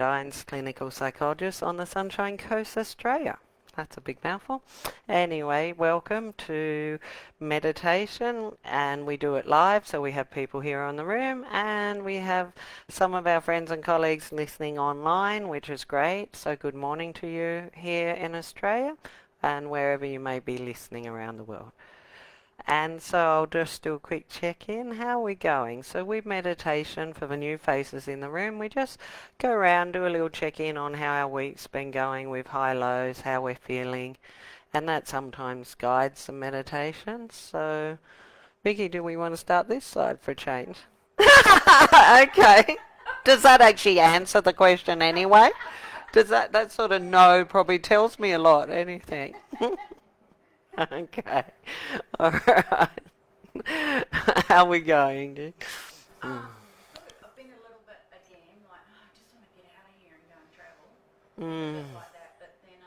Dines, clinical psychologist on the Sunshine Coast, Australia. That's a big mouthful. Anyway, welcome to meditation, and we do it live, so we have people here on the room, and we have some of our friends and colleagues listening online, which is great. So good morning to you here in Australia, and wherever you may be listening around the world. And so I'll just do a quick check-in. How are we going? So with meditation, for the new faces in the room, we just go around, do a little check-in on how our week's been going with high lows, how we're feeling, and that sometimes guides the meditation. So, Vicky, do we want to start this side for a change? Okay. Does that actually answer the question anyway? Does that sort of no probably tells me a lot, anything? Okay. All right. How we going, dude? I've been a little bit again, like, oh, I just want to get out of here and go and travel. A Mm. bit like that. But then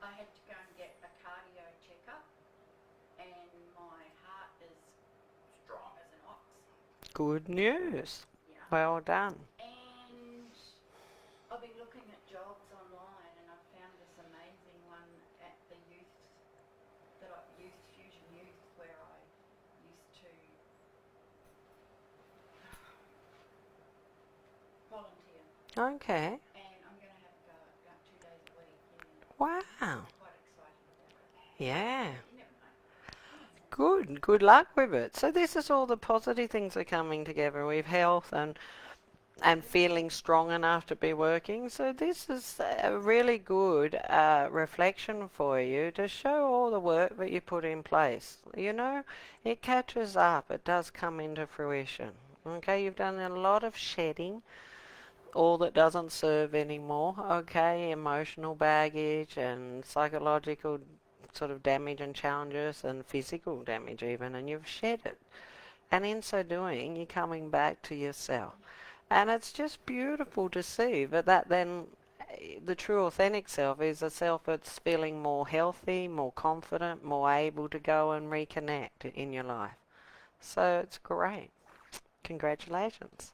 I had to go and get a cardio checkup, and my heart is strong as an ox. Good news. Yeah. Well done. And I've been looking at jobs online, and I've found this amazing one at the Youth Fusion Youth, where I used to volunteer. Okay. And I'm going to have to go 2 days a week. Yeah. Wow. Quite excited about it. Yeah. You never know. Good. Good luck with it. So this is all the positive things are coming together with health and feeling strong enough to be working. So this is a really good reflection for you to show all the work that you put in place. You know, it catches up. It does come into fruition. Okay, you've done a lot of shedding, all that doesn't serve anymore. Okay, emotional baggage and psychological sort of damage and challenges and physical damage even, and you've shed it. And in so doing, you're coming back to yourself. And it's just beautiful to see that then the true authentic self is a self that's feeling more healthy, more confident, more able to go and reconnect in your life. So it's great. Congratulations.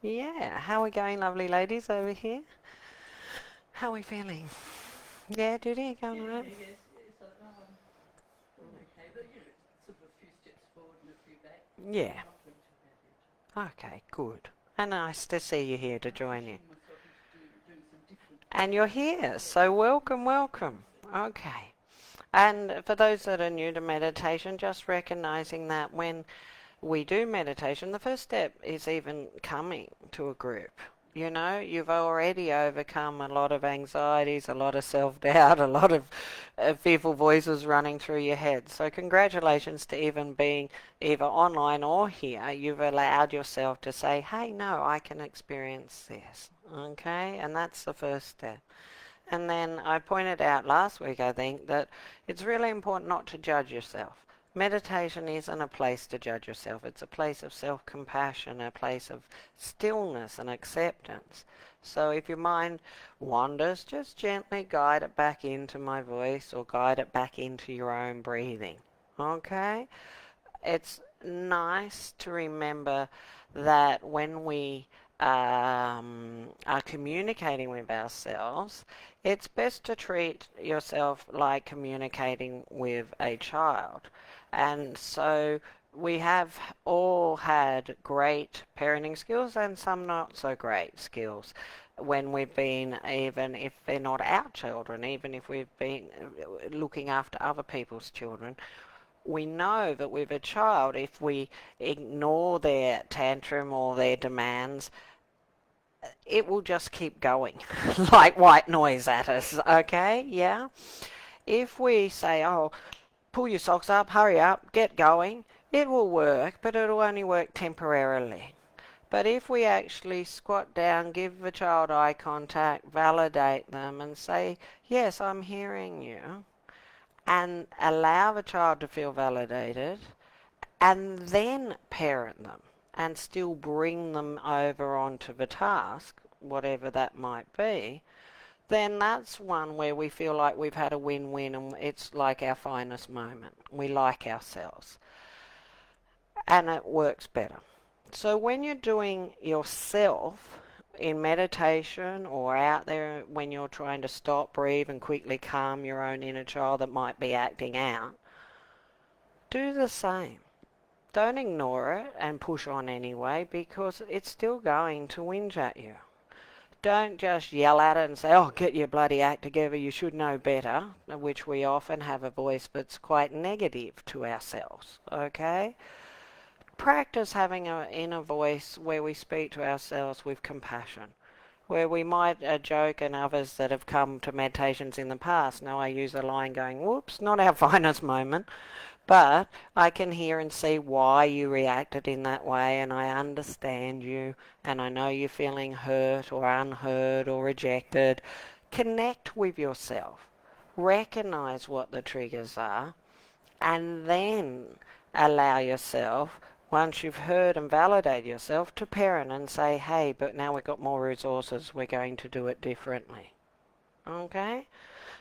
Yeah, how are we going, lovely ladies over here? How are we feeling? Yeah, Judy, going all right? Yes. Okay, but it's sort of a few steps forward and a few back. Yeah. Not doing too bad yet. Okay, good. And nice to see you here to join in. Pushing myself into doing some different. And you're here, so welcome, welcome. Okay. And for those that are new to meditation, just recognizing that when we do meditation, the first step is even coming to a group. You know, you've already overcome a lot of anxieties, a lot of self-doubt, a lot of fearful voices running through your head. So congratulations to even being either online or here. You've allowed yourself to say, hey, no, I can experience this. Okay? And that's the first step. And then I pointed out last week, I think, that it's really important not to judge yourself. Meditation isn't a place to judge yourself. It's a place of self-compassion, a place of stillness and acceptance. So if your mind wanders, just gently guide it back into my voice or guide it back into your own breathing. Okay? It's nice to remember that when we are communicating with ourselves, it's best to treat yourself like communicating with a child. And so we have all had great parenting skills and some not so great skills when we've been, even if they're not our children, even if we've been looking after other people's children. We know that with a child, if we ignore their tantrum or their demands, it will just keep going like white noise at us, okay? Yeah? If we say, oh, pull your socks up, hurry up, get going, it will work, but it'll only work temporarily. But if we actually squat down, give the child eye contact, validate them and say, yes, I'm hearing you, and allow the child to feel validated, and then parent them and still bring them over onto the task, whatever that might be, then that's one where we feel like we've had a win-win and it's like our finest moment. We like ourselves. And it works better. So when you're doing yourself, in meditation or out there when you're trying to stop, breathe and quickly calm your own inner child that might be acting out, do the same. Don't ignore it and push on anyway, because it's still going to whinge at you. Don't just yell at it and say, oh, get your bloody act together, you should know better, which we often have a voice that's quite negative to ourselves, okay? Practice having an inner voice where we speak to ourselves with compassion, where we might joke, and others that have come to meditations in the past, now I use a line going, whoops, not our finest moment, but I can hear and see why you reacted in that way, and I understand you, and I know you're feeling hurt or unheard or rejected. Connect with yourself. Recognize what the triggers are, and then allow yourself, once you've heard and validated yourself, to parent and say, hey, but now we've got more resources, we're going to do it differently. Okay?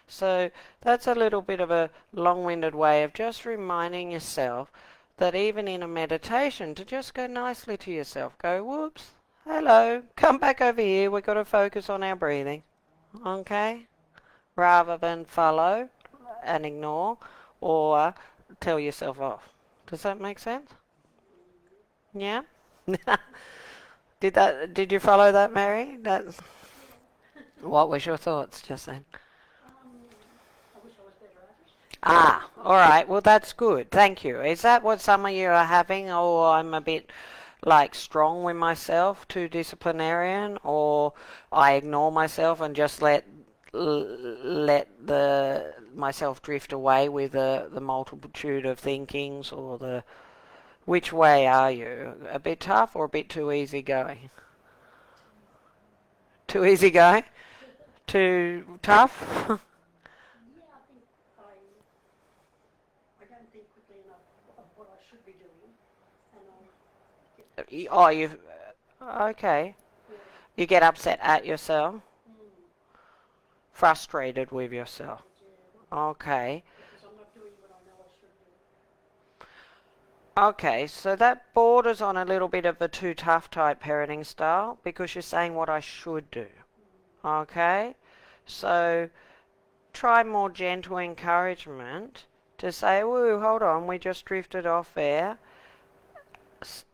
So that's a little bit of a long-winded way of just reminding yourself that even in a meditation, to just go nicely to yourself. Go, whoops, hello, come back over here. We've got to focus on our breathing. Okay? Rather than follow and ignore or tell yourself off. Does that make sense? Yeah? Did you follow that, Mary? What was your thoughts just then? I wish I was better at it. Ah, all right. Well, that's good. Thank you. Is that what some of you are having? Oh, I'm a bit like strong with myself, too disciplinarian, or I ignore myself and just let the myself drift away with the multitude of thinkings, or the which way are you? A bit tough or a bit too easygoing? Too easygoing? Too tough? Yeah, I think I don't think quickly enough of what I should be doing, and I get Oh, you okay. yeah, You get upset at yourself, mm, frustrated with yourself. yeah, Okay. because I'm not doing what I know I should do. Okay, so that borders on a little bit of the too tough type parenting style, because you're saying what I should do. Okay? So try more gentle encouragement to say, woo, hold on, we just drifted off there.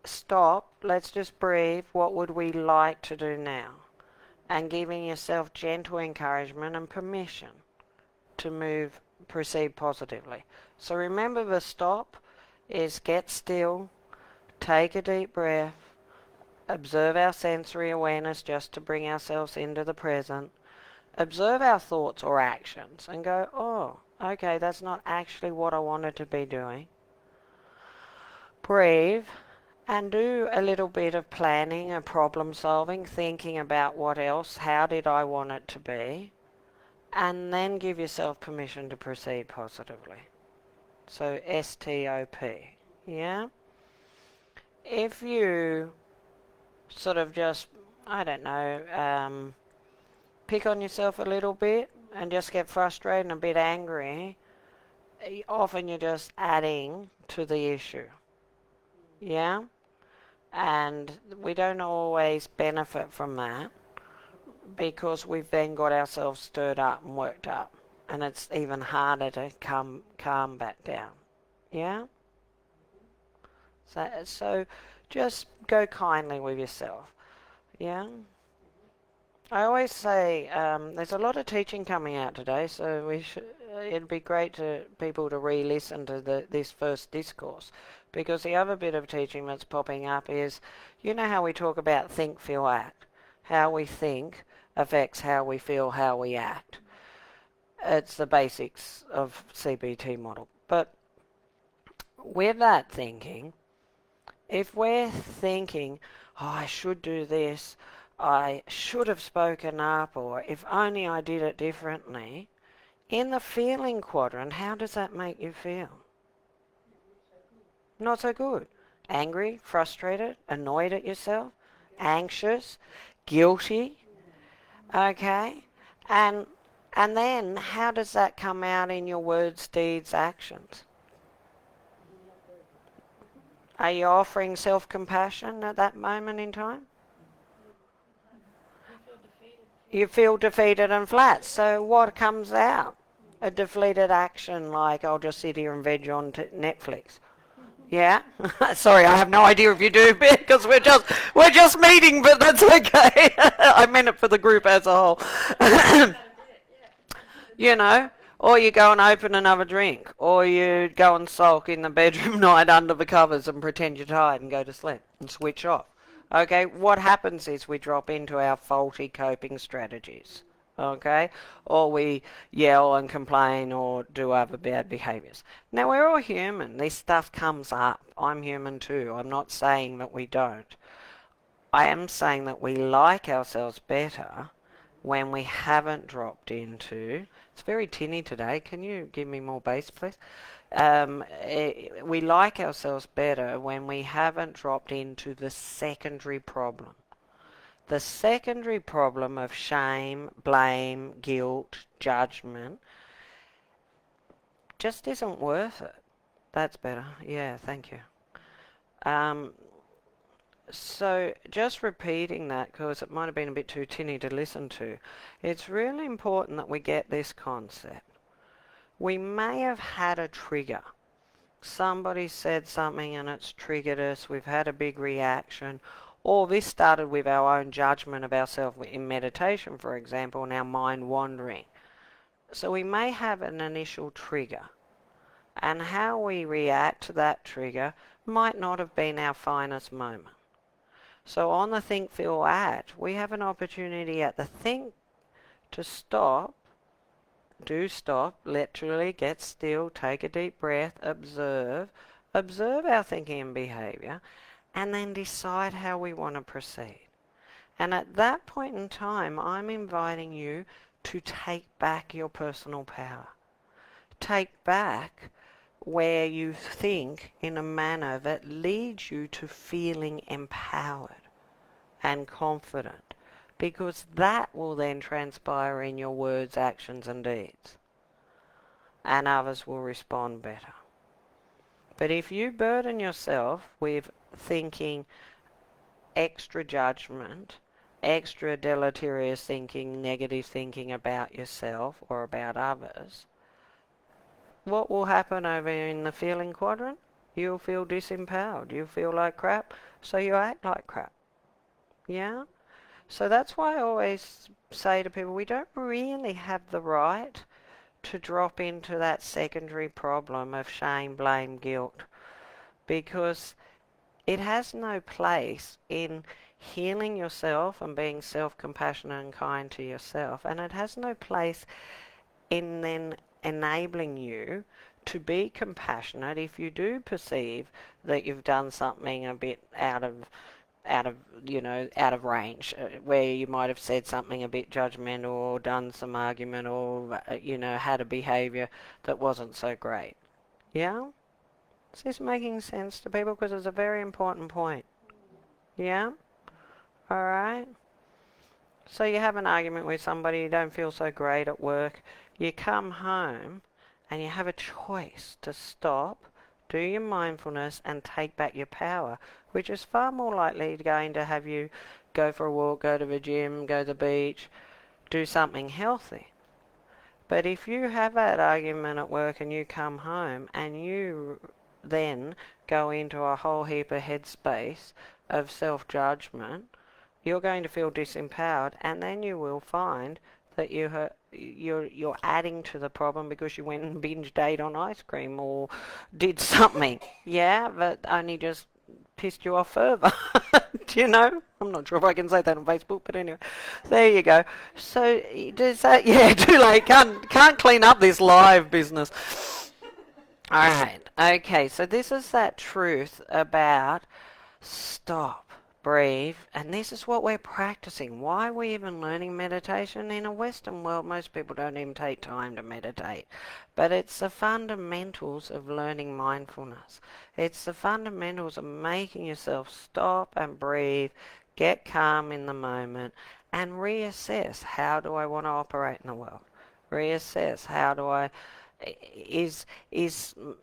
Stop, let's just breathe. What would we like to do now? And giving yourself gentle encouragement and permission to proceed positively. So remember, the stop is get still, take a deep breath, observe our sensory awareness just to bring ourselves into the present, observe our thoughts or actions and go, oh, okay, that's not actually what I wanted to be doing. Breathe and do a little bit of planning and problem solving, thinking about what else, how did I want it to be, and then give yourself permission to proceed positively. So STOP, yeah? If you sort of just, I don't know, pick on yourself a little bit and just get frustrated and a bit angry, often you're just adding to the issue, yeah? And we don't always benefit from that, because we've then got ourselves stirred up and worked up, and it's even harder to calm back down, yeah? So just go kindly with yourself, yeah? I always say there's a lot of teaching coming out today, so it'd be great to people to re-listen to this first discourse, because the other bit of teaching that's popping up is, you know how we talk about think, feel, act. How we think affects how we feel, how we act. It's the basics of CBT model. But with that thinking, if we're thinking, oh, I should do this, I should have spoken up, or if only I did it differently, in the feeling quadrant, how does that make you feel? Not so good. Angry, frustrated, annoyed at yourself, anxious, guilty, okay? And then how does that come out in your words, deeds, actions? Are you offering self-compassion at that moment in time? You feel defeated and flat. So what comes out? A deflated action like, I'll just sit here and veg on Netflix. Yeah? Sorry, I have no idea if you do, because we're just meeting, but that's okay. I meant it for the group as a whole. You know, or you go and open another drink, or you go and sulk in the bedroom night under the covers and pretend you're tired and go to sleep and switch off. Okay, what happens is we drop into our faulty coping strategies. Okay, or we yell and complain or do other bad behaviors. Now, we're all human. This stuff comes up. I'm human too. I'm not saying that we don't. I am saying that we like ourselves better when we haven't dropped into. It's very tinny today. Can you give me more bass, please? We like ourselves better when we haven't dropped into the secondary problem. The secondary problem of shame, blame, guilt, judgment just isn't worth it. That's better. Yeah, thank you. So just repeating that, because it might have been a bit too tinny to listen to, it's really important that we get this concept. We may have had a trigger. Somebody said something and it's triggered us. We've had a big reaction. Or this started with our own judgment of ourselves in meditation, for example, and our mind wandering. So we may have an initial trigger. And how we react to that trigger might not have been our finest moment. So on the think, feel, act, we have an opportunity at the think to stop, literally get still, take a deep breath, observe our thinking and behavior, and then decide how we want to proceed. And at that point in time, I'm inviting you to take back your personal power. Take back where you think in a manner that leads you to feeling empowered and confident, because that will then transpire in your words, actions and deeds, and others will respond better. But if you burden yourself with thinking extra judgment, extra deleterious thinking, negative thinking about yourself or about others, what will happen over in the feeling quadrant? You'll feel disempowered. You'll feel like crap, so you act like crap. Yeah? So that's why I always say to people, we don't really have the right to drop into that secondary problem of shame, blame, guilt, because it has no place in healing yourself and being self-compassionate and kind to yourself, and it has no place in then enabling you to be compassionate if you do perceive that you've done something a bit out of range, where you might have said something a bit judgmental or done some argument or had a behavior that wasn't so great. Yeah? Is this making sense to people? Because it's a very important point. Yeah? Alright? So you have an argument with somebody, you don't feel so great at work, you come home and you have a choice to stop, do your mindfulness and take back your power, which is far more likely going to have you go for a walk, go to the gym, go to the beach, do something healthy. But if you have that argument at work and you come home and you then go into a whole heap of headspace of self-judgment, you're going to feel disempowered, and then you will find that you're adding to the problem because you went and binged ate on ice cream or did something, yeah, that only just pissed you off further. Do you know? I'm not sure if I can say that on Facebook, but anyway, there you go. So does that? Yeah, too late. Can't clean up this live business. All right. Okay. So this is that truth about stop. Breathe, and this is what we're practicing. Why are we even learning meditation? In a Western world, most people don't even take time to meditate. But it's the fundamentals of learning mindfulness. It's the fundamentals of making yourself stop and breathe, get calm in the moment, and reassess, how do I want to operate in the world? Reassess, how do I... Is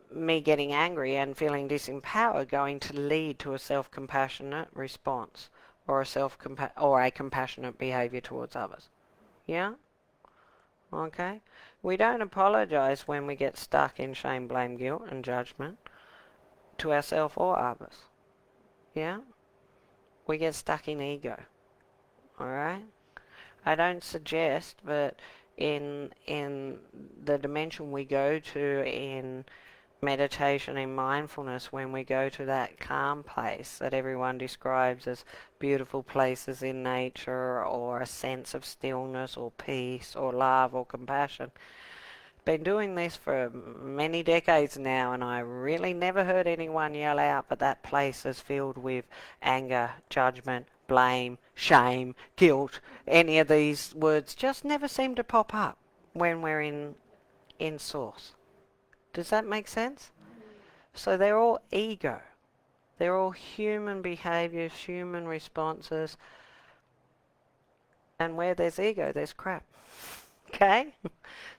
me getting angry and feeling disempowered going to lead to a self-compassionate response or a compassionate behavior towards others? Yeah? Okay? We don't apologize when we get stuck in shame, blame, guilt, and judgment to ourselves or others. Yeah? We get stuck in ego. Alright? I don't suggest that in the dimension we go to in meditation and mindfulness, when we go to that calm place that everyone describes as beautiful places in nature, or a sense of stillness or peace or love or compassion. Been doing this for many decades now, and I really never heard anyone yell out that that place is filled with anger, judgment, blame, shame, guilt. Any of these words just never seem to pop up when we're in source. Does that make sense? So they're all ego. They're all human behaviors, human responses. And where there's ego, there's crap. Okay?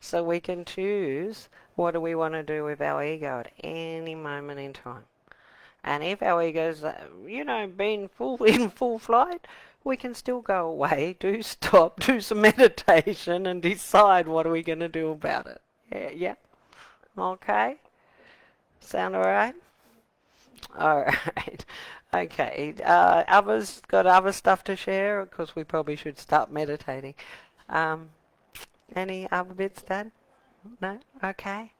So we can choose what do we want to do with our ego at any moment in time. And if our ego's, being in full flight, we can still go away, do some meditation, and decide what are we going to do about it. Yeah? Okay? Sound alright? Alright. Okay. Others got other stuff to share? Because we probably should start meditating. Um, any other bits, Dad? No? Okay.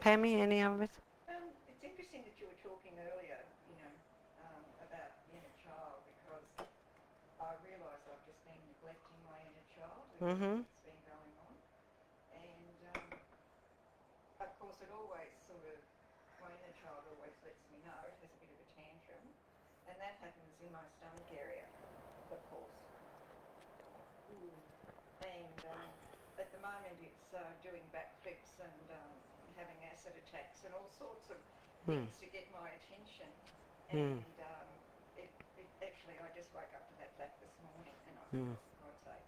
Pammy, any other bits? It's interesting that you were talking earlier, about the inner child, because I realise I've just been neglecting my inner child with Mm-hmm. everything that's been going on. And of course it always my inner child always lets me know, it has a bit of a tantrum, and that happens in my stomach area, of course. And at the moment it's doing backflips and having acid attacks and all sorts of things to get my attention. And it actually, I just woke up to that fact this morning, and I thought, for God's sake,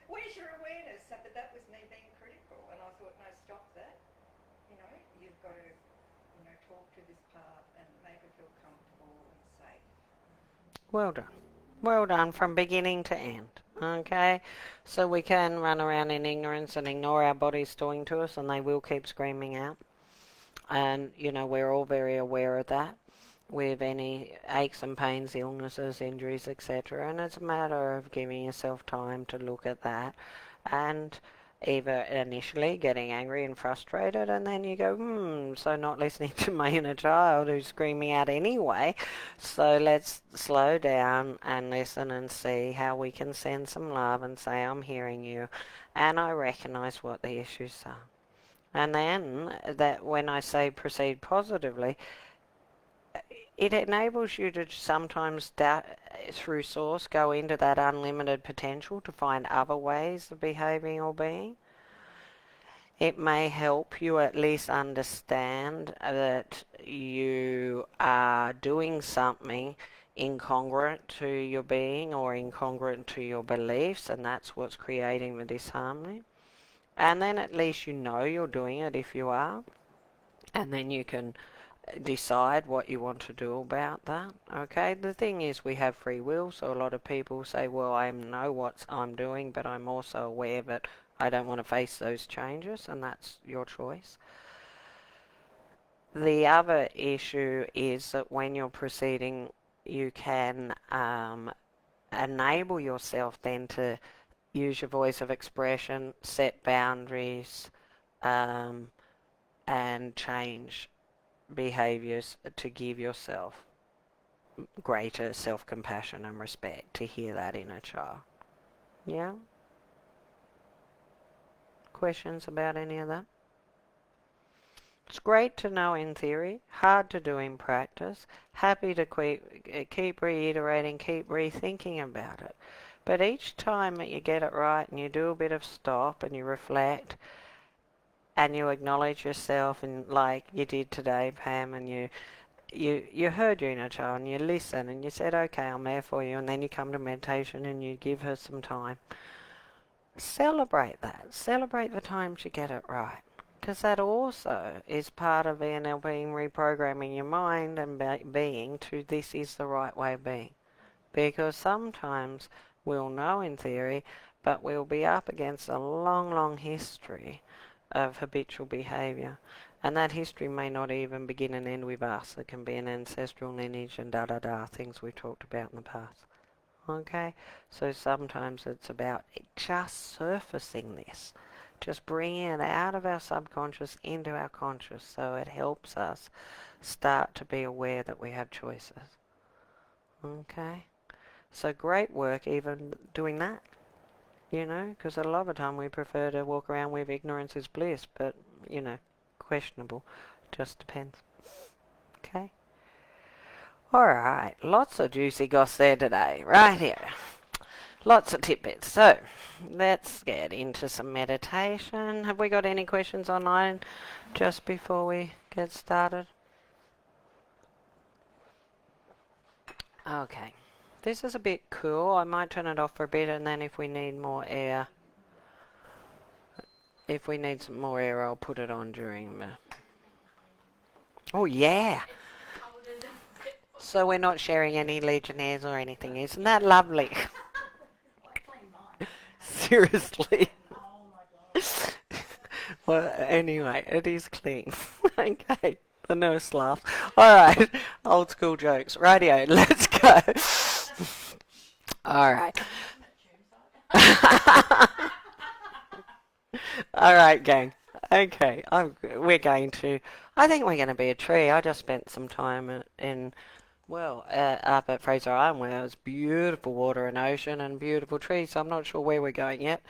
where's your awareness? But that was me being critical, and I thought, no, stop that. You've got to, talk to this part and make it feel comfortable and safe. Well done. Well done from beginning to end. Okay? So we can run around in ignorance and ignore our bodies talking to us, and they will keep screaming out. And, we're all very aware of that with any aches and pains, illnesses, injuries, etc. And it's a matter of giving yourself time to look at that, and either initially getting angry and frustrated, and then you go, so not listening to my inner child who's screaming out anyway. So let's slow down and listen and see how we can send some love and say, I'm hearing you, and I recognize what the issues are. And then, that when I say proceed positively, it enables you to sometimes, through source, go into that unlimited potential to find other ways of behaving or being. It may help you at least understand that you are doing something incongruent to your being or incongruent to your beliefs, and that's what's creating the disharmony. And then at least you're doing it if you are, and then you can decide what you want to do about that. Okay, the thing is, we have free will, so a lot of people say, well, I know what I'm doing, but I'm also aware that I don't want to face those changes, and that's your choice. The other issue is that when you're proceeding, you can enable yourself then to use your voice of expression, set boundaries, and change behaviors to give yourself greater self-compassion and respect, to hear that inner child. Yeah? Questions about any of that? It's great to know in theory, hard to do in practice, happy to keep reiterating, keep rethinking about it. But each time that you get it right and you do a bit of stop and you reflect and you acknowledge yourself, and like you did today, Pam, and you heard your inner child and you listen and you said, okay, I'm there for you, and then you come to meditation and you give her some time. Celebrate that. Celebrate the times you get it right. Because that also is part of being reprogramming your mind and being to this is the right way of being. Because sometimes we'll know in theory, but we'll be up against a long, long history of habitual behaviour. And that history may not even begin and end with us. It can be an ancestral lineage and da-da-da, things we've talked about in the past. Okay? So sometimes it's about just surfacing this. Just bringing it out of our subconscious into our conscious, so it helps us start to be aware that we have choices. Okay? So great work even doing that. You know, because a lot of the time we prefer to walk around with ignorance is bliss, but, you know, questionable. Just depends. Okay? Alright, lots of juicy goss there today, right here. Lots of tidbits. So, let's get into some meditation. Have we got any questions online just before we get started? Okay. This is a bit cool. I might turn it off for a bit, and then if we need more air, some more air, I'll put it on during the... Oh, yeah. So we're not sharing any Legionnaires or anything. Isn't that lovely? Seriously. Well, anyway, it is clean. Okay. The nurse laughs. Alright. Old school jokes. Radio, let's go. Alright. Alright, gang. Okay. We're going to... I think we're going to be a tree. I just spent some time up at Fraser Island where there's beautiful water and ocean and beautiful trees, so I'm not sure where we're going yet.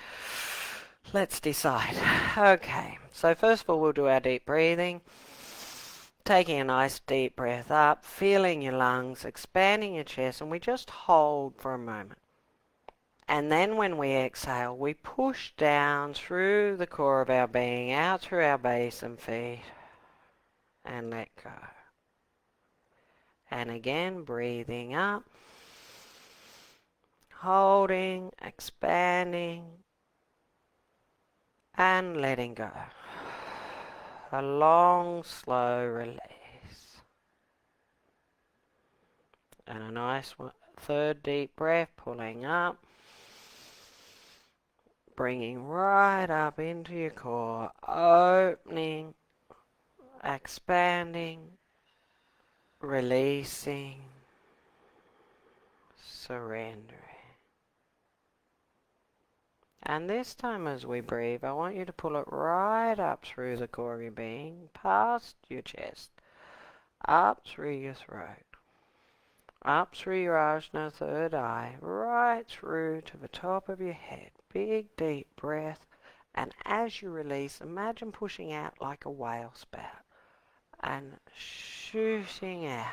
Let's decide. Okay, so first of all we'll do our deep breathing. Taking a nice deep breath up, feeling your lungs, expanding your chest, and we just hold for a moment. And then when we exhale, we push down through the core of our being, out through our base and feet, and let go. And again, breathing up, holding, expanding, and letting go. A long, slow release. And a nice third deep breath, pulling up, bringing right up into your core, opening, expanding, releasing, surrendering. And this time as we breathe, I want you to pull it right up through the core of your being, past your chest, up through your throat, up through your ajna third eye, right through to the top of your head. Big deep breath. And as you release, imagine pushing out like a whale spout and shooting out.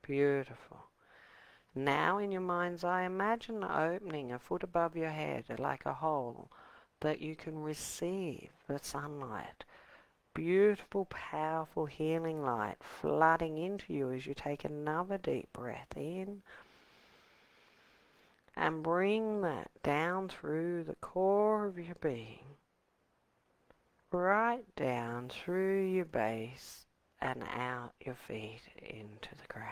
Beautiful. Now in your mind's eye, imagine opening a foot above your head like a hole that you can receive the sunlight. Beautiful, powerful healing light flooding into you as you take another deep breath in. And bring that down through the core of your being. Right down through your base and out your feet into the ground.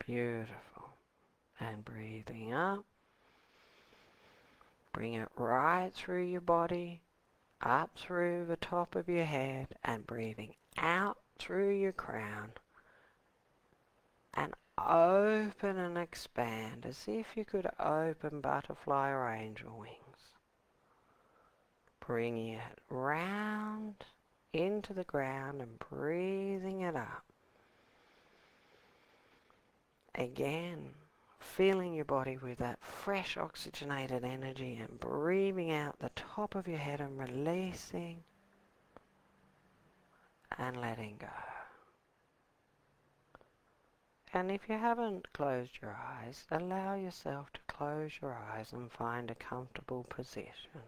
Beautiful. And breathing up. Bring it right through your body, up through the top of your head, and breathing out through your crown. And open and expand as if you could open butterfly or angel wings. Bringing it round into the ground and breathing it up. Again, feeling your body with that fresh oxygenated energy and breathing out the top of your head and releasing and letting go. And if you haven't closed your eyes, allow yourself to close your eyes and find a comfortable position.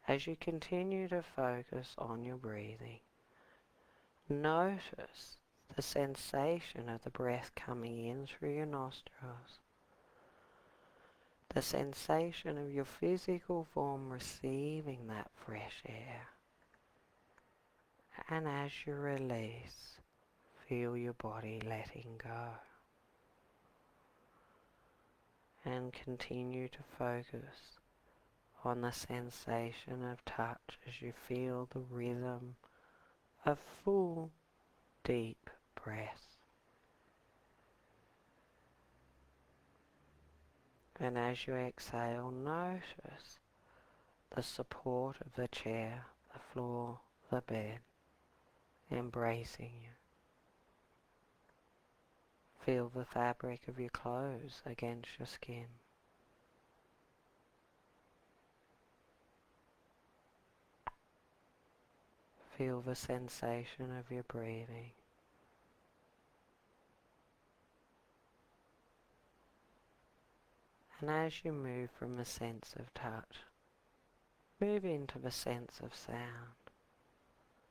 As you continue to focus on your breathing, notice the sensation of the breath coming in through your nostrils, the sensation of your physical form receiving that fresh air, and as you release, feel your body letting go. And continue to focus on the sensation of touch as you feel the rhythm of full, deep breath. And as you exhale, notice the support of the chair, the floor, the bed, embracing you. Feel the fabric of your clothes against your skin. Feel the sensation of your breathing. And as you move from the sense of touch, move into the sense of sound,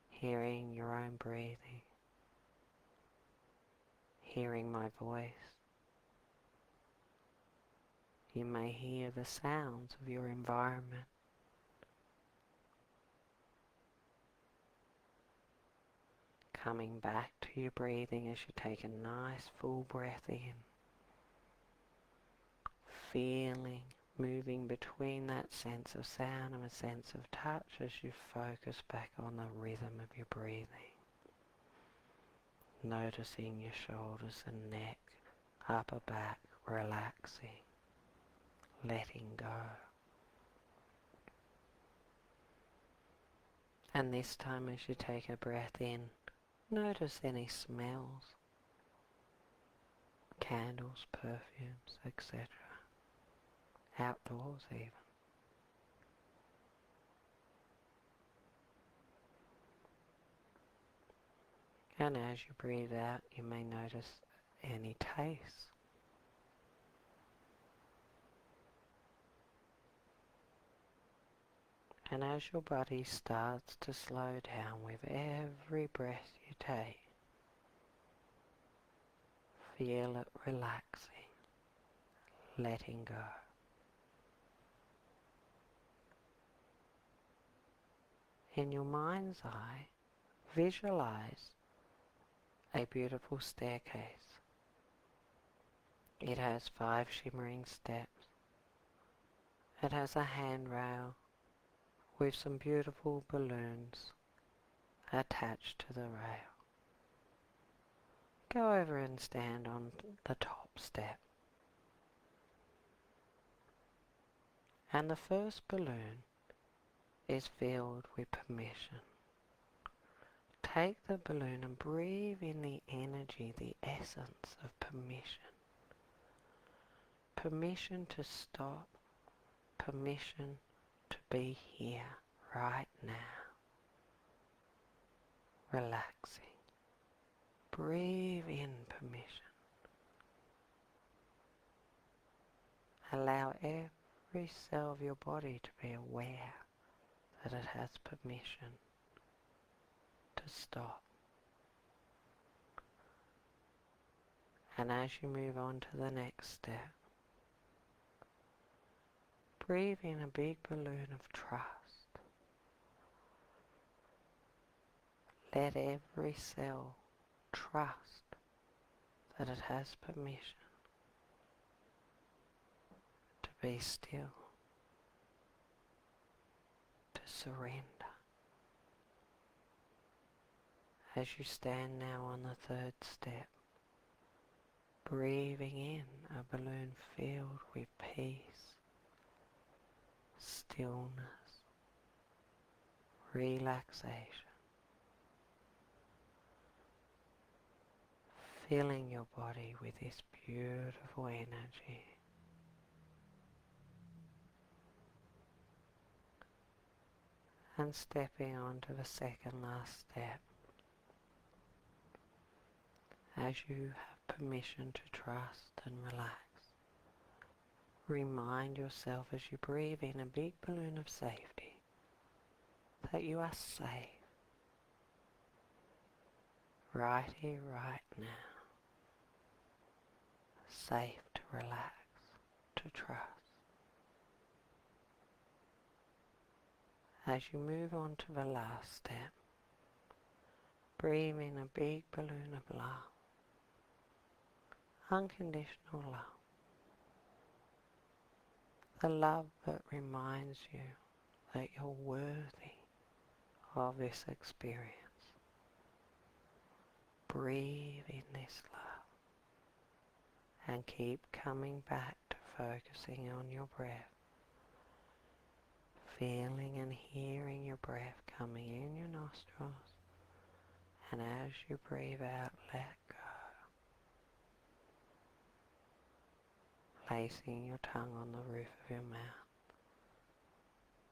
hearing your own breathing, hearing my voice. You may hear the sounds of your environment. Coming back to your breathing as you take a nice full breath in. Feeling, moving between that sense of sound and a sense of touch as you focus back on the rhythm of your breathing. Noticing your shoulders and neck, upper back relaxing, letting go. And this time as you take a breath in, notice any smells, candles, perfumes, etc. Outdoors even. And as you breathe out, you may notice any taste. And as your body starts to slow down with every breath you take, feel it relaxing, letting go. In your mind's eye, visualize a beautiful staircase. It has 5 shimmering steps. It has a handrail with some beautiful balloons attached to the rail. Go over and stand on the top step. And the first balloon is filled with permission. Take the balloon and breathe in the energy, the essence of permission. Permission to stop. Permission to be here right now. Relaxing. Breathe in permission. Allow every cell of your body to be aware that it has permission to stop. And as you move on to the next step, breathe in a big balloon of trust. Let every cell trust that it has permission to be still, to surrender. As you stand now on the 3rd step, breathing in a balloon filled with peace, stillness, relaxation. Filling your body with this beautiful energy. And stepping on to the 2nd last step. As you have permission to trust and relax, remind yourself as you breathe in a big balloon of safety that you are safe. Right here, right now. Safe to relax, to trust. As you move on to the last step, Breathe in a big balloon of love, unconditional love. The love that reminds you that you're worthy of this experience. Breathe in this love and keep coming back to focusing on your breath, feeling and hearing your breath coming in your nostrils, and as you breathe out, let go, placing your tongue on the roof of your mouth,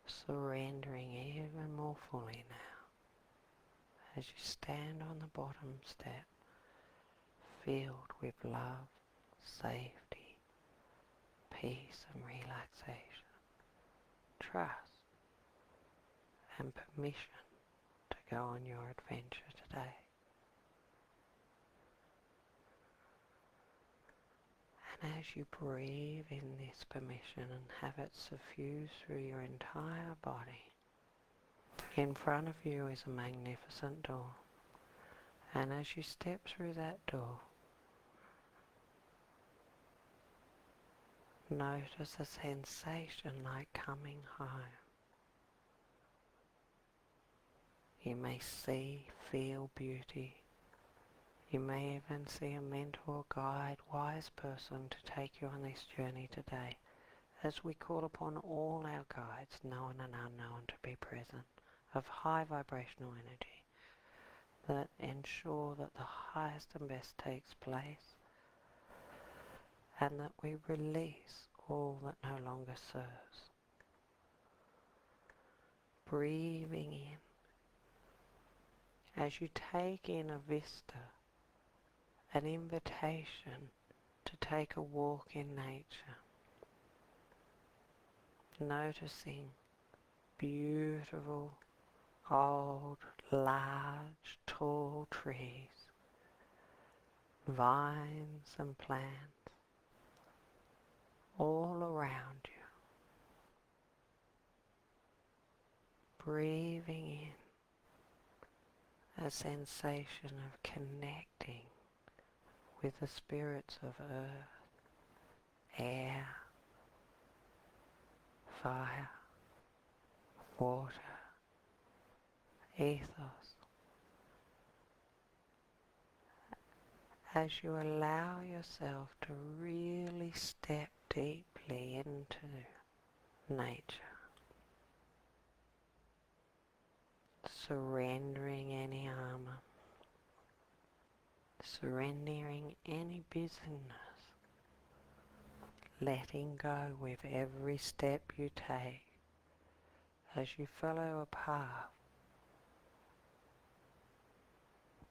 surrendering even more fully now as you stand on the bottom step, filled with love, safety, peace and relaxation, trust and permission to go on your adventure today. And as you breathe in this permission and have it suffuse through your entire body, in front of you is a magnificent door. And as you step through that door, notice a sensation like coming home. You may see, feel beauty. You may even see a mentor, guide, wise person to take you on this journey today, as we call upon all our guides, known and unknown, to be present, of high vibrational energy, that ensure that the highest and best takes place, and that we release all that no longer serves. Breathing in, as you take in a vista, an invitation to take a walk in nature, noticing beautiful, old, large, tall trees, vines and plants all around you. Breathing in a sensation of connecting with the spirits of earth, air, fire, water, ethos, as you allow yourself to really step deeply into nature, surrendering any armor, surrendering any busyness, letting go with every step you take as you follow a path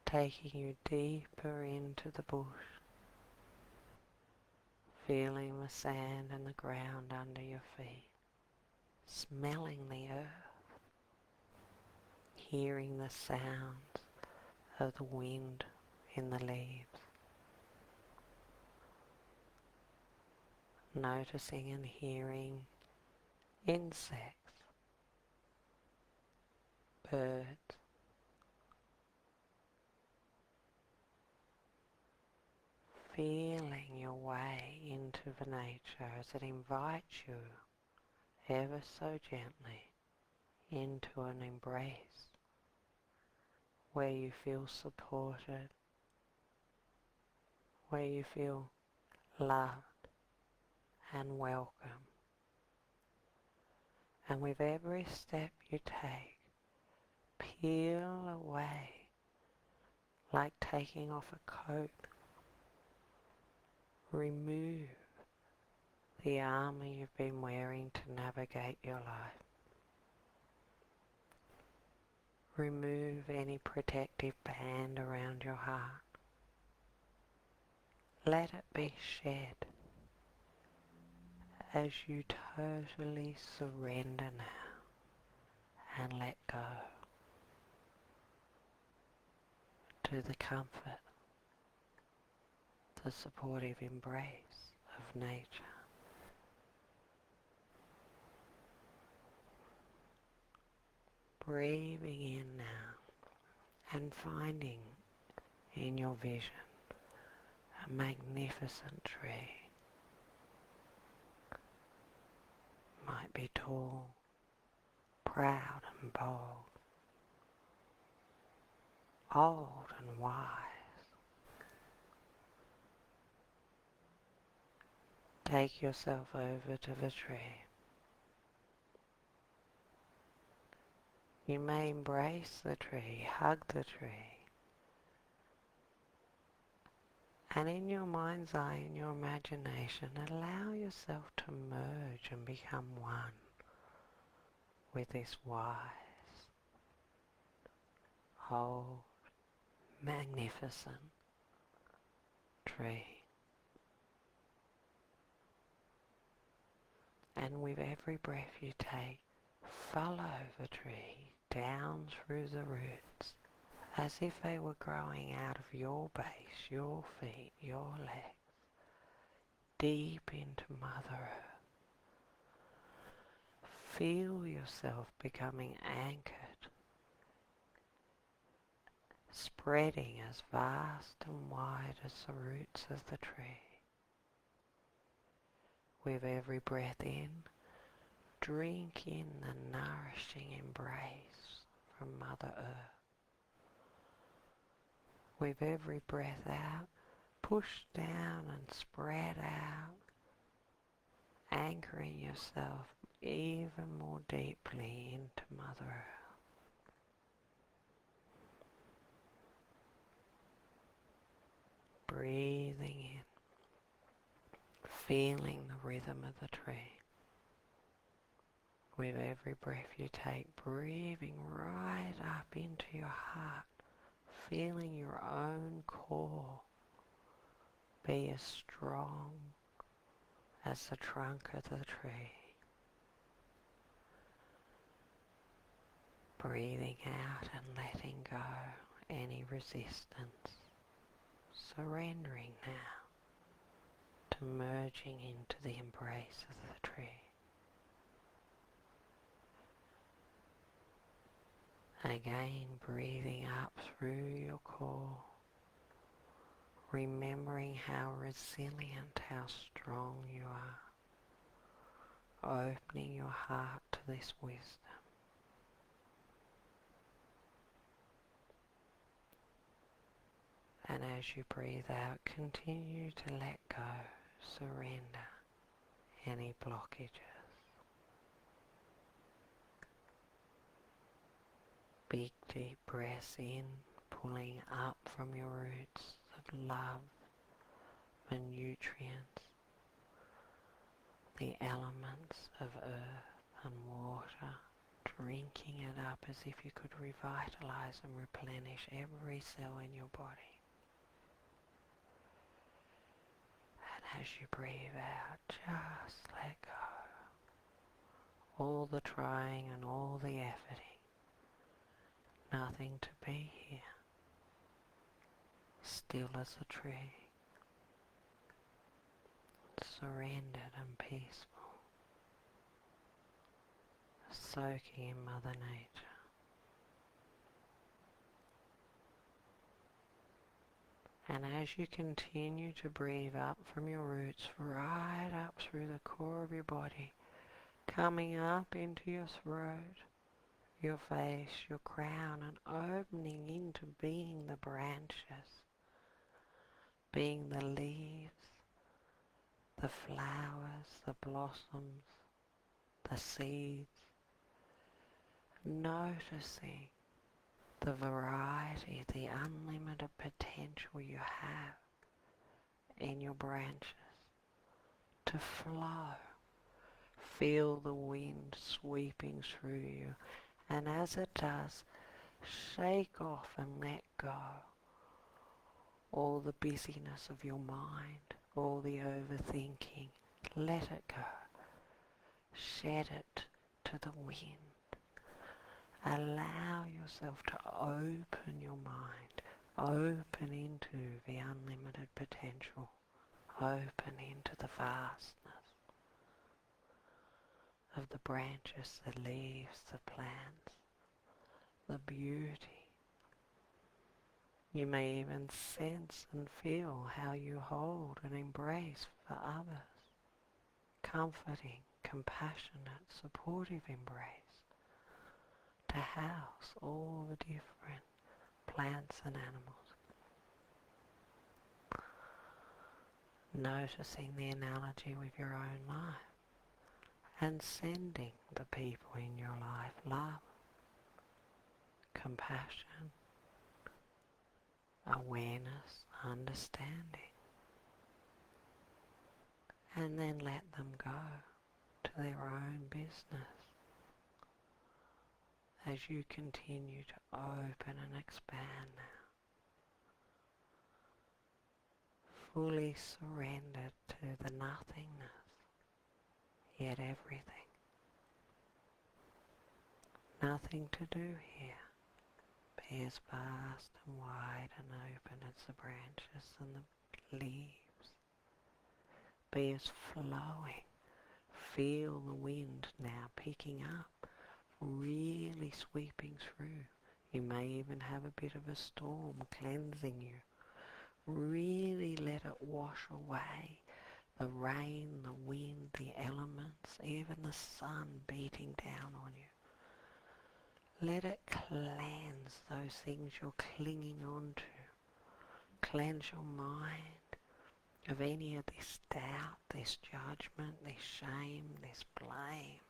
taking you deeper into the bush, feeling the sand and the ground under your feet, smelling the earth, hearing the sounds of the wind in the leaves, noticing and hearing insects, birds, feeling your way into the nature as it invites you ever so gently into an embrace where you feel supported, where you feel loved and welcome. And with every step you take, peel away like taking off a coat. Remove the armor you've been wearing to navigate your life. Remove any protective band around your heart. Let it be shed as you totally surrender now and let go to the comfort, the supportive embrace of nature. Breathing in now and finding in your vision a magnificent tree. Might be tall, proud and bold, old and wise. Take yourself over to the tree. You may embrace the tree, hug the tree, and in your mind's eye, in your imagination, allow yourself to merge and become one with this wise, old, magnificent tree. And with every breath you take, follow the tree down through the roots as if they were growing out of your base, your feet, your legs, deep into Mother Earth. Feel yourself becoming anchored, spreading as vast and wide as the roots of the tree. With every breath in, drink in the nourishing embrace from Mother Earth. With every breath out, push down and spread out, anchoring yourself even more deeply into Mother Earth. Breathing in, feeling the rhythm of the tree. With every breath you take, breathing right up into your heart, feeling your own core be as strong as the trunk of the tree. Breathing out and letting go any resistance. Surrendering now to merging into the embrace of the tree. Again, breathing up through your core, remembering how resilient, how strong you are, opening your heart to this wisdom. And as you breathe out, continue to let go, surrender any blockages. Big deep breaths in, pulling up from your roots the love, the nutrients, the elements of earth and water, drinking it up as if you could revitalize and replenish every cell in your body. And as you breathe out, just let go. All the trying and all the efforting. Nothing to be here. Still as a tree. Surrendered and peaceful. Soaking in Mother Nature. And as you continue to breathe up from your roots, right up through the core of your body, coming up into your throat, your face, your crown, and opening into being the branches, being the leaves, the flowers, the blossoms, the seeds, noticing the variety, the unlimited potential you have in your branches to flow. Feel the wind sweeping through you, and as it does, shake off and let go all the busyness of your mind, all the overthinking. Let it go. Shed it to the wind. Allow yourself to open your mind, open into the unlimited potential, open into the vastness of the branches, the leaves, the plants, the beauty You may even sense and feel how you hold and embrace for others. Comforting, compassionate, supportive embrace to house all the different plants and animals. Noticing the analogy with your own life and sending the people in your life love, compassion, awareness, understanding, and then let them go to their own business as you continue to open and expand now, fully surrendered to the nothingness, yet everything. Nothing to do here. Be as vast and wide and open as the branches and the leaves. Be as flowing. Feel the wind now picking up, really sweeping through. You may even have a bit of a storm cleansing you. Really let it wash away the rain, the wind, the elements, even the sun beating down on you. Let it cleanse those things you're clinging on to. Cleanse your mind of any of this doubt, this judgment, this shame, this blame,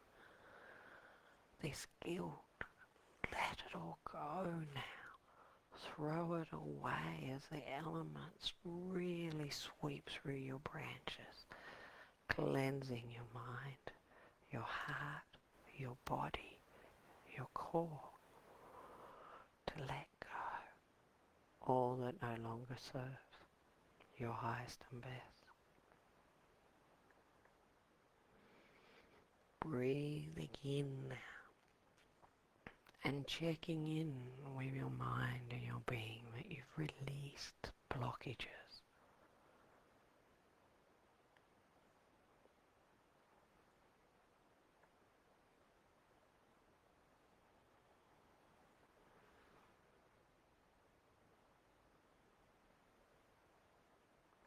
this guilt. Let it all go now. Throw it away as the elements really sweep through your branches, cleansing your mind, your heart, your body, your core, to let go all that no longer serves your highest and best. Breathing in now and checking in with your mind and your being that you've released blockages.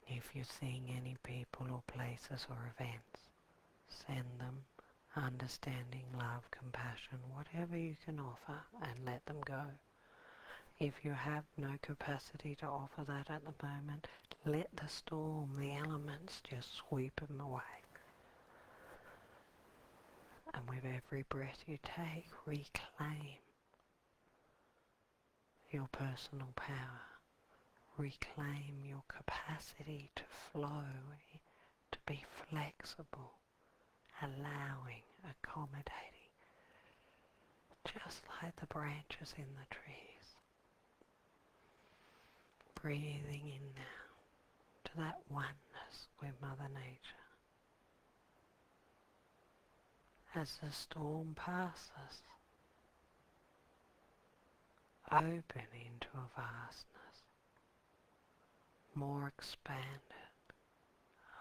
If you're seeing any people or places or events, send them understanding, love, compassion, whatever you can offer, and let them go. If you have no capacity to offer that at the moment, let the storm, the elements just sweep them away. And with every breath you take, reclaim your personal power. Reclaim your capacity to flow, to be flexible, allowing, accommodating, just like the branches in the trees. Breathing in now to that oneness with Mother Nature. As the storm passes, open into a vastness, more expanded,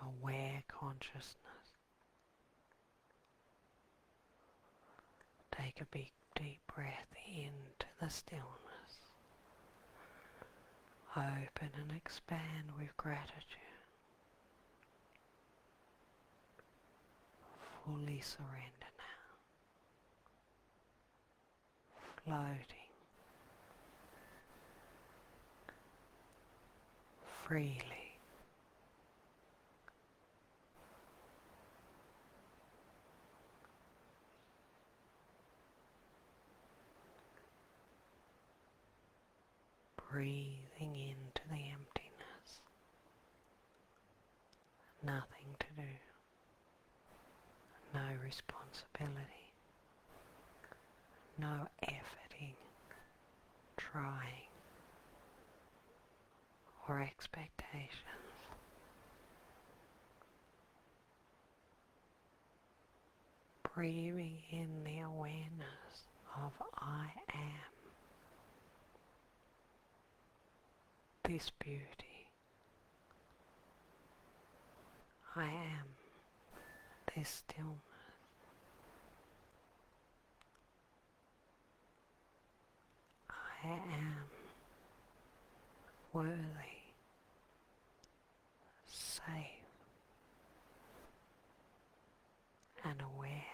aware consciousness. Take a big deep breath into the stillness. Open and expand with gratitude. Fully surrender now. Floating freely. Breathing into the emptiness. Nothing to do. No responsibility. No efforting, trying, or expectations. Breathing in the awareness of I am this beauty. I am this stillness. I am worthy, safe, and aware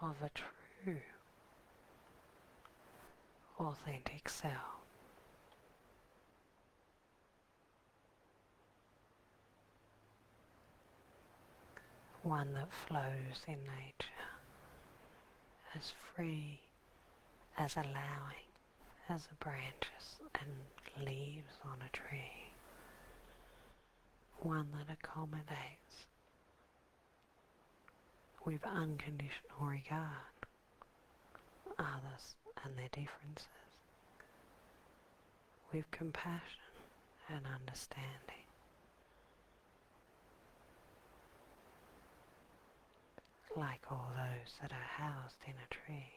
of a true, authentic self. One that flows in nature, as free, as allowing as the branches and leaves on a tree. One that accommodates with unconditional regard others and their differences, with compassion and understanding. Like all those that are housed in a tree.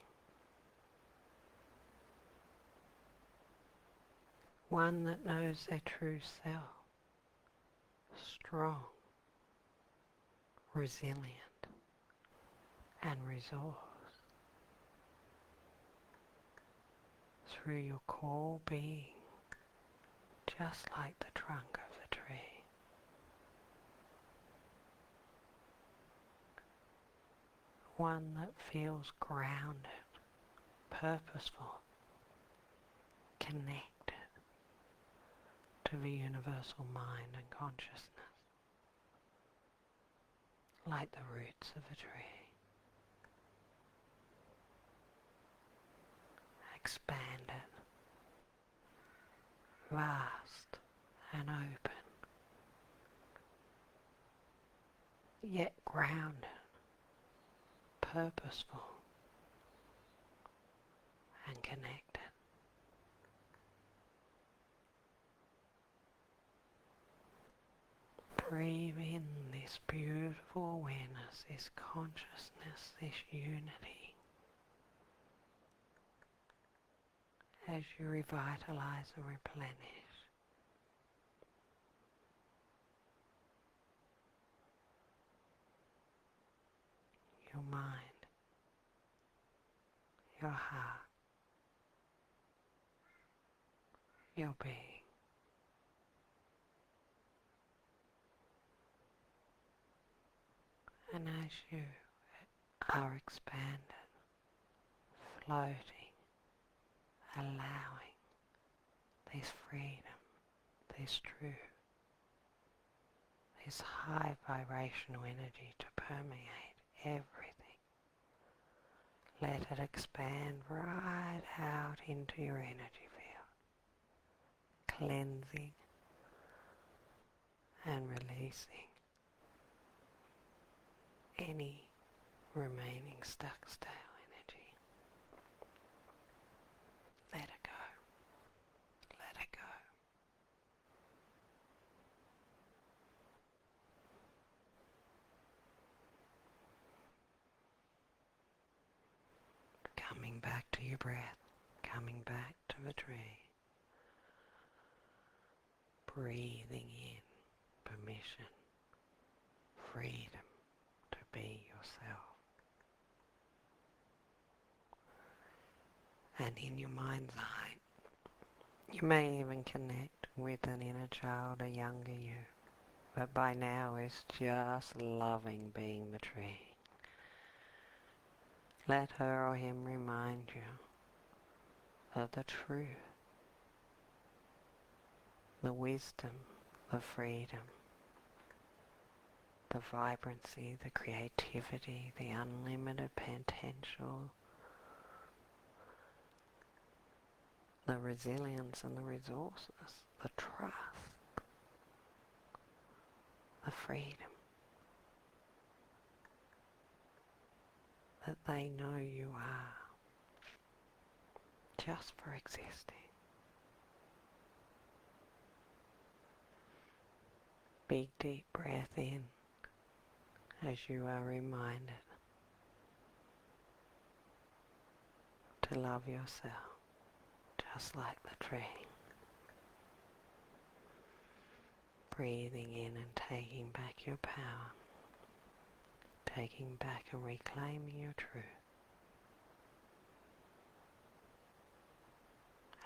One that knows their true self, strong, resilient, and resource. Through your core being, just like the trunk of the tree. One that feels grounded, purposeful, connected to the universal mind and consciousness, like the roots of a tree, expanded, vast and open, yet grounded, purposeful and connected. Breathe in this beautiful awareness, this consciousness, this unity as you revitalize and replenish. Your mind, your heart, your being. And as you are expanded, floating, allowing this freedom, this truth, this high vibrational energy to permeate everything. Let it expand right out into your energy field, cleansing and releasing any remaining stuck stale energy. Let it go. Let it go. Coming back to your breath, coming back to the tree. Breathing in permission, freedom to be yourself. And in your mind's eye, you may even connect with an inner child, a younger you, but by now is just loving being the tree. Let her or him remind you of the truth, the wisdom, the freedom, the vibrancy, the creativity, the unlimited potential, the resilience and the resources, the trust, the freedom that they know you are just for existing. Big deep breath in as you are reminded to love yourself just like the tree. Breathing in and taking back your power, taking back and reclaiming your truth.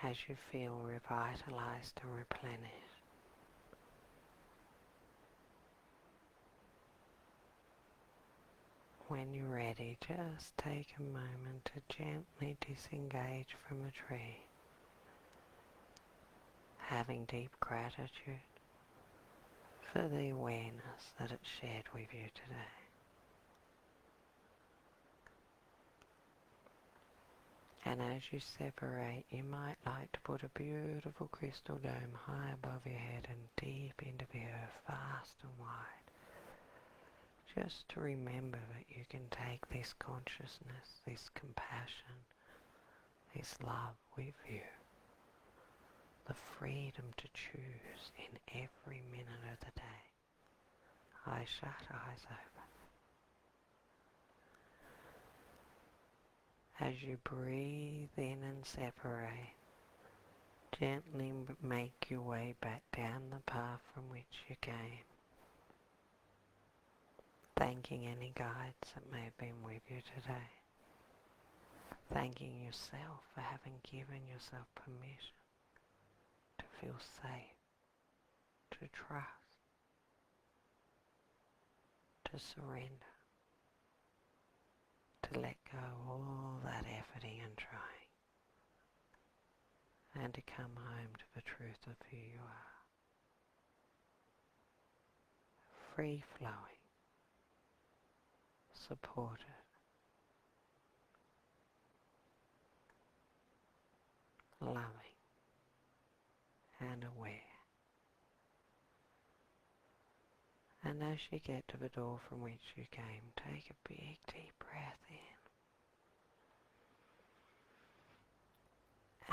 as you feel revitalized and replenished. When you're ready, just take a moment to gently disengage from a tree, having deep gratitude for the awareness that it shared with you today. And as you separate, you might like to put a beautiful crystal dome high above your head and deep into the earth, vast and wide. Just to remember that you can take this consciousness, this compassion, this love with you. The freedom to choose in every minute of the day. Eyes shut, eyes open. As you breathe in and separate, gently make your way back down the path from which you came, thanking any guides that may have been with you today, thanking yourself for having given yourself permission to feel safe, to trust, to surrender, to let go of all that efforting and trying, and to come home to the truth of who you are. Free flowing, supported, loving, and aware. And as you get to the door from which you came, take a big deep breath in.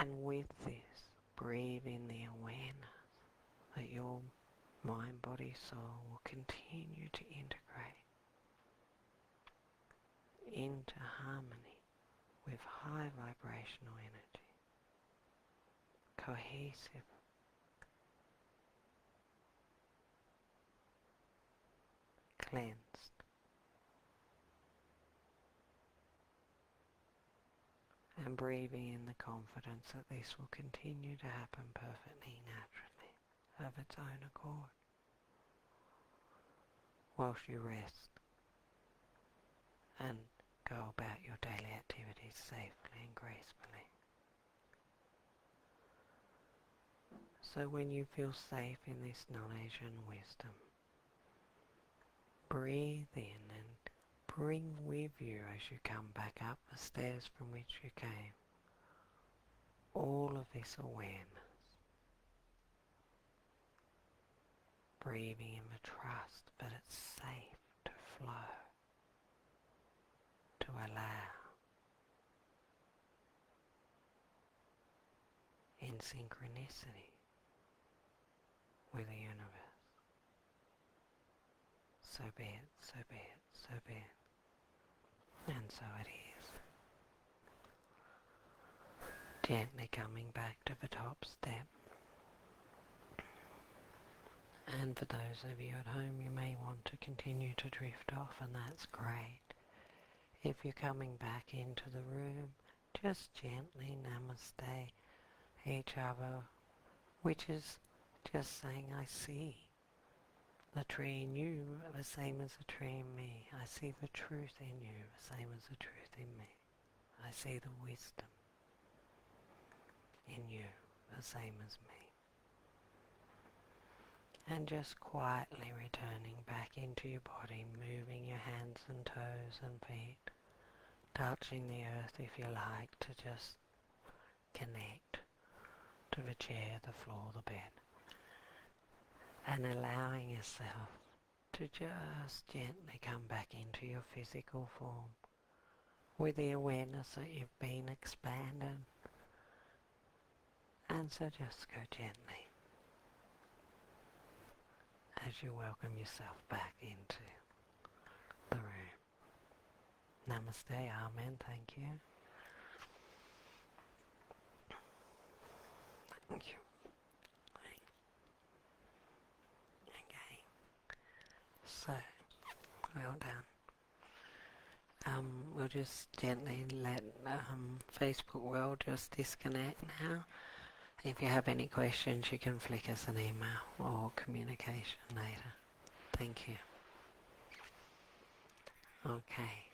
And with this, breathe in the awareness that your mind, body, soul will continue to integrate into harmony with high vibrational energy, cohesive, cleansed, and breathing in the confidence that this will continue to happen perfectly naturally of its own accord whilst you rest and go about your daily activities safely and gracefully. So when you feel safe in this knowledge and wisdom, breathe in and bring with you as you come back up the stairs from which you came all of this awareness, breathing in the trust that it's safe to flow, to allow, in synchronicity with the universe. So be it, so be it, so be it. And so it is. Gently coming back to the top step. And for those of you at home, you may want to continue to drift off, and that's great. If you're coming back into the room, just gently namaste each other, which is just saying, I see the tree in you the same as the tree in me. I see the truth in you the same as the truth in me. I see the wisdom in you the same as me. And just quietly returning back into your body, moving your hands and toes and feet, touching the earth if you like, to just connect to the chair, the floor, the bed. And allowing yourself to just gently come back into your physical form with the awareness that you've been expanded. And so just go gently as you welcome yourself back into the room. Namaste, Amen, thank you. Thank you. Okay. So, well done. We'll just gently let Facebook World just disconnect now. If you have any questions, you can flick us an email or communication later. Thank you. Okay.